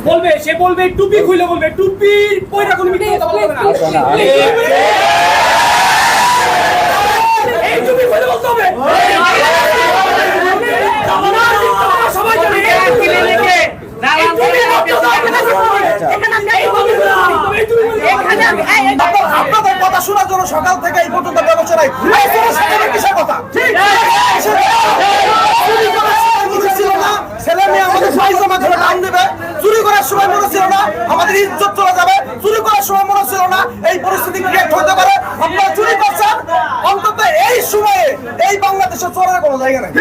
বলবে, সে বলবে টুপি খুলে বলবে, টুপির পয়টা কোনো মিথ্যা কথা বলবে না। এই টুপি খুলে বলতে হবে। সবাই জানে আপনাদের কথা শোনার জন্য সকাল থেকে এই পর্যন্ত ব্যবস্থা নাই। কিসের কথা? ছেলে মেয়ে আমাদের পায়জামা ধরে নাম দেবে, চুরি করার সময় মনে ছিল না আমাদের ইজ্জত চলে যাবে, চুরি করার সময় মনে ছিল না এই পরিস্থিতি ক্রিয়েট হতে পারে। আপনারা চুরি করছেন, অন্তত এই সময়ে এই বাংলাদেশে চোরের কোনো জায়গা নেই।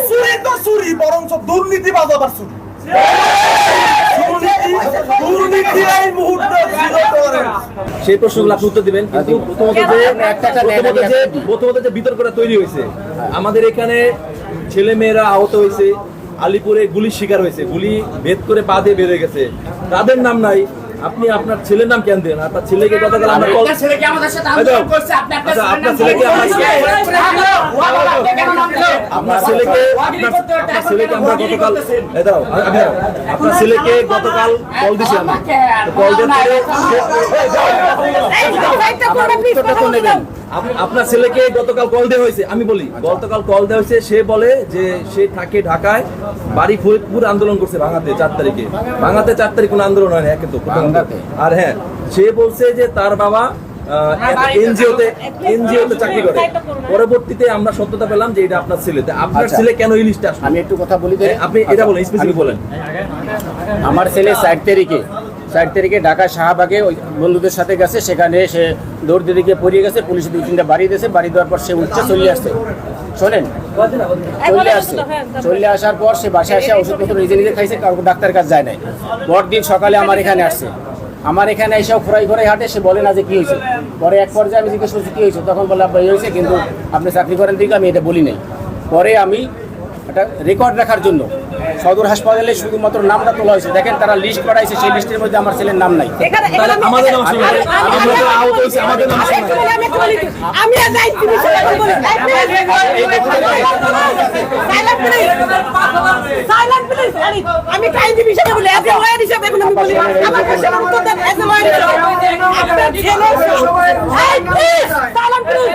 চুরি তো চুরি, বরঞ্চ দুর্নীতিবাজ আবার চুরি। সেই প্রশ্নগুলো আপনি উত্তর দিবেন, কিন্তু প্রথমত যে বিতর্কটা তৈরি হয়েছে, আমাদের এখানে ছেলে মেয়েরা আহত হয়েছে, আলিপুরে গুলির শিকার হয়েছে, গুলি ভেদ করে পা দিয়ে বের হয়ে গেছে, তাদের নাম নাই। আপনি আপনার ছেলের নাম কেন দেন? আপনার ছেলেকে গতকাল আমরা আপনার ছেলেকে আপনার ছেলেকে আমরা গতকাল আপনার ছেলেকে গতকাল কল দিছি আমি, কল আপনার ছেলেকে গতকাল কল দেওয়া হয়েছে। আমি বলি গতকাল কল দেওয়া হয়েছে, সে বলে যে সে থাকে ঢাকায়, বাড়ি ফরিদপুর, আন্দোলন করছে ভাঙাতে 4 তারিখে। ভাঙাতে 4 তারিখ কোনো আন্দোলন হয় না কিন্তু। আর হ্যাঁ, সে বলছে যে তার বাবা এনজিওতে চাকরি করে। পরবর্তীতে আমরা সত্যতা পেলাম যে এটা আপনার ছেলে। আপনার ছেলে কেন এই লিস্টে আসলো? আমি একটু কথা বলি, আপনি এটা বলেন, স্পেসিফিক বলেন। আমার ছেলে 4 তারিখে ঢাকা শাহবাগে ওই বন্ধুদের সাথে গেছে, সেখানে সে দৌড় দিকে পড়িয়ে গেছে, পুলিশে 2-3টা বাড়ি দিয়েছে। বাড়ি দেওয়ার পর সে উঠছে, চলে আসছে, শোনেন, চলে আসার পর সে বাসায় এসে ওষুধপত্র নিজে নিজে খাইছে, কারণ ডাক্তারের কাছে যায় নাই। পরদিন সকালে আমার এখানে আসছে, আমার এখানে এসেও খোরাই হাঁটে, সে বলে না যে কি হয়েছে। পরে এক পর্যায়ে আমি জিজ্ঞেস করছি কি হয়েছে, তখন বলে আব্বা এই হয়েছে, কিন্তু আপনি চাকরি করেন দিকে আমি এটা বলি নাই। পরে আমি একটা রেকর্ড রাখার জন্য সদর হাসপাতালে শুধুমাত্র নামটা তোলা হয়েছে। দেখেন তারা লিস্ট পাঠাইছে, সেই লিস্টের মধ্যে আমার ছেলের নাম নাই। আমাদের নাম শুনুন, আমরা তো আহত হয়েছি, আমাদের নাম শুনুন। আমি আর যাই তুমি সেটা বলি সাইলেন্ট প্লিজ। আমি কাই দিবি সেটা বলি, এত ওয়ার হিসাবে এখন আমি বলি আমার প্রশ্নের উত্তর দেন। এত ওয়ার হিসাবে আপনার ছেলে এই প্লিজ সাইলেন্ট প্লিজ।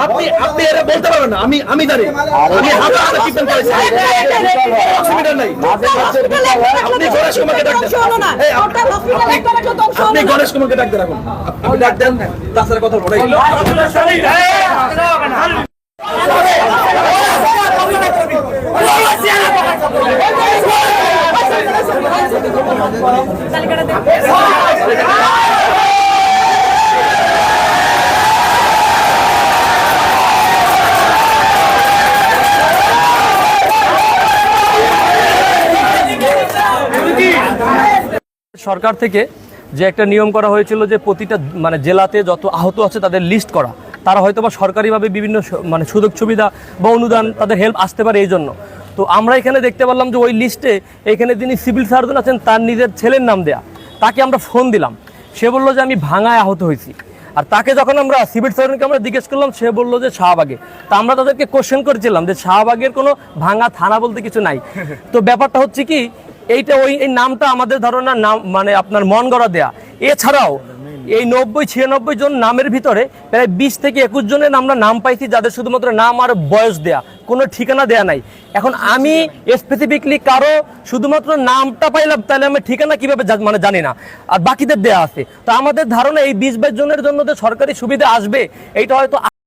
আপনি এটা বলতে পারবেন না, আমি জানি, আমি হাতে হাতে টিপেন করেছি, অসুবিধা নাই। আপনি গণেশ কুমারকে ডাক দেন, আপনি গণেশ কুমারকে ডাক দেন, এখন আপনি ডাক দেন, তাছাড়া কথা বলাই সরকার থেকে যে একটা নিয়ম করা হয়েছিল যে প্রতিটা মানে জেলাতে যত আহত আছে তাদের লিস্ট করা, তারা হয়তো বা সরকারিভাবে বিভিন্ন মানে সুযোগ সুবিধা বা অনুদান তাদের হেল্প আসতে পারে এই জন্য। তো আমরা এখানে দেখতে পারলাম যে ওই লিস্টে এখানে যিনি সিভিল সার্জন আছেন তার নিজের ছেলের নাম দেয়া। তাকে আমরা ফোন দিলাম, সে বললো যে আমি ভাঙায় আহত হয়েছি। আর তাকে যখন আমরা সিভিল সার্জনকে আমরা জিজ্ঞেস করলাম, সে বললো যে শাহবাগে। তা আমরা তাদেরকে কোশ্চেন করেছিলাম যে শাহবাগের কোনো ভাঙা থানা বলতে কিছু নাই। তো ব্যাপারটা হচ্ছে কি, এইটা ওই এই নামটা আমাদের ধারণা নাম মানে আপনার মন গড়া দেয়া। এছাড়াও এই 90-96 জন নামের ভিতরে প্রায় 20 থেকে 21 জনের আমরা নাম পাইছি যাদের শুধুমাত্র নাম আর বয়স দেয়া, কোনো ঠিকানা দেয়া নাই। এখন আমি স্পেসিফিকলি কারো শুধুমাত্র নামটা পাইলাম, তাহলে আমি ঠিকানা কিভাবে মানে জানি না, আর বাকিদের দেয়া আছে। তো আমাদের ধারণা এই 20-22 জনের জন্য যে সরকারি সুবিধা আসবে এইটা হয়তো